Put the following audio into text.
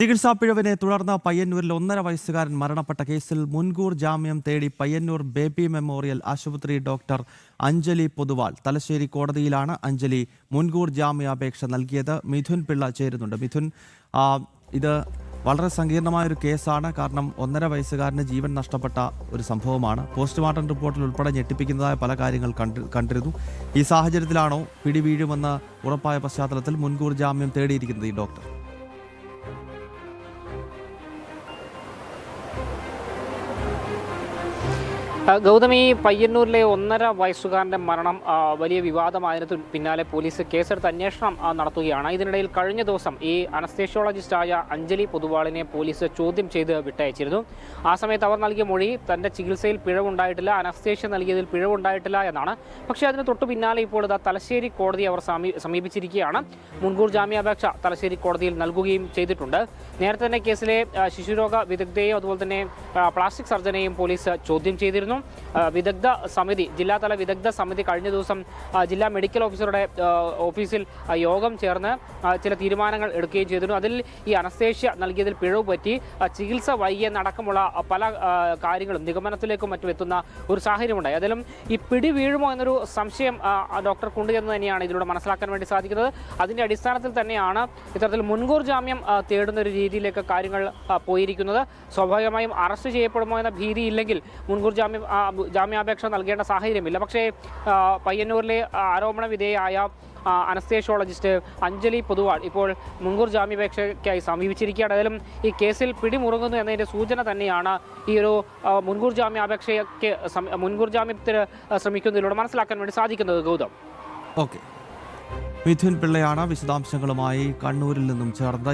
ചികിത്സാ പിഴവിനെ തുടർന്ന് പയ്യന്നൂരിൽ 1.5 വയസ്സുകാരൻ മരണപ്പെട്ട കേസിൽ മുൻകൂർ ജാമ്യം തേടി പയ്യന്നൂർ ബേബി മെമ്മോറിയൽ ആശുപത്രി ഡോക്ടർ അഞ്ജലി പൊതുവാൾ തലശ്ശേരി കോടതിയിലാണ് അഞ്ജലി മുൻകൂർ ജാമ്യാപേക്ഷ നൽകിയത്. മിഥുൻ പിള്ള ചേരുന്നുണ്ട്. മിഥുൻ, ഇത് വളരെ സങ്കീർണമായൊരു കേസാണ്. കാരണം 1.5 വയസ്സുകാരന് ജീവൻ നഷ്ടപ്പെട്ട ഒരു സംഭവമാണ്. പോസ്റ്റ്മോർട്ടം റിപ്പോർട്ടിൽ ഉൾപ്പെടെ ഞെട്ടിപ്പിക്കുന്നതായ പല കാര്യങ്ങൾ കണ്ടിരുന്നു. ഈ സാഹചര്യത്തിലാണോ പിടിവീഴുമെന്ന് ഉറപ്പായ പശ്ചാത്തലത്തിൽ മുൻകൂർ ജാമ്യം തേടിയിരിക്കുന്നത് ഈ ഡോക്ടർ? ഗൗതമി, പയ്യന്നൂരിലെ 1.5 വയസ്സുകാരൻ്റെ മരണം വലിയ വിവാദമായതിനു പിന്നാലെ പോലീസ് കേസെടുത്ത് അന്വേഷണം നടത്തുകയാണ്. ഇതിനിടയിൽ കഴിഞ്ഞ ദിവസം ഈ അനസ്തേഷ്യോളജിസ്റ്റായ അഞ്ജലി പൊതുവാളിനെ പോലീസ് ചോദ്യം ചെയ്ത് വിട്ടയച്ചിരുന്നു. ആ സമയത്ത് അവർ നൽകിയ മൊഴി തൻ്റെ ചികിത്സയിൽ പിഴവുണ്ടായിട്ടില്ല, അനസ്തേഷ്യ നൽകിയതിൽ പിഴവുണ്ടായിട്ടില്ല എന്നാണ്. പക്ഷേ അതിന് തൊട്ടു പിന്നാലെ ഇപ്പോൾ തലശ്ശേരി കോടതി അവർ സമീപിച്ചിരിക്കുകയാണ്. മുൻകൂർ ജാമ്യാപേക്ഷ തലശ്ശേരി കോടതിയിൽ നൽകുകയും ചെയ്തിട്ടുണ്ട്. നേരത്തെ തന്നെ കേസിലെ ശിശുരോഗ വിദഗ്ധയെയും അതുപോലെ തന്നെ പ്ലാസ്റ്റിക് സർജനെയും പോലീസ് ചോദ്യം ചെയ്തിരുന്നു. വിദഗ്ധ സമിതി, ജില്ലാതല വിദഗ്ധ സമിതി കഴിഞ്ഞ ദിവസം ജില്ലാ മെഡിക്കൽ ഓഫീസറുടെ ഓഫീസിൽ യോഗം ചേർന്ന് ചില തീരുമാനങ്ങൾ എടുക്കുകയും ചെയ്തിരുന്നു. അതിൽ ഈ അനസ്തേഷ്യ നൽകിയതിൽ പിഴവ് പറ്റി ചികിത്സ വൈകിയെന്നടക്കമുള്ള പല കാര്യങ്ങളും നിഗമനത്തിലേക്കും മറ്റും എത്തുന്ന ഒരു സാഹചര്യമുണ്ടായി. അതിലും ഈ പിടി വീഴുമോ എന്നൊരു സംശയം ഡോക്ടർക്കുണ്ട് എന്ന് തന്നെയാണ് ഇതിലൂടെ മനസ്സിലാക്കാൻ വേണ്ടി സാധിക്കുന്നത്. അതിൻ്റെ അടിസ്ഥാനത്തിൽ തന്നെയാണ് ഇത്തരത്തിൽ മുൻകൂർ ജാമ്യം തേടുന്ന ഒരു രീതിയിലേക്ക് കാര്യങ്ങൾ പോയിരിക്കുന്നത്. സ്വാഭാവികമായും അറസ്റ്റ് ചെയ്യപ്പെടുമോ എന്ന ഭീതിയില്ലെങ്കിൽ മുൻകൂർ ജാമ്യാപേക്ഷ നൽകേണ്ട സാഹചര്യമില്ല. പക്ഷേ പയ്യന്നൂരിലെ ആരോപണ വിധേയയായ അനസ്തേഷ്യോളജിസ്റ്റ് അഞ്ജലി പൊതുവാൾ ഇപ്പോൾ മുൻകൂർ ജാമ്യാപേക്ഷയ്ക്കായി സമീപിച്ചിരിക്കുകയാണ്. അതിലും ഈ കേസിൽ പിടിമുറുങ്ങുന്നു എന്നതിൻ്റെ സൂചന തന്നെയാണ് ഈ ഒരു മുൻകൂർ ജാമ്യത്തിന് ശ്രമിക്കുന്നതിലൂടെ മനസ്സിലാക്കാൻ വേണ്ടി സാധിക്കുന്നത്. ഗൗതം, ഓക്കെ. മിഥുൻ പിള്ളയാണ് വിശദാംശങ്ങളുമായി കണ്ണൂരിൽ നിന്നും ചേർന്നത്.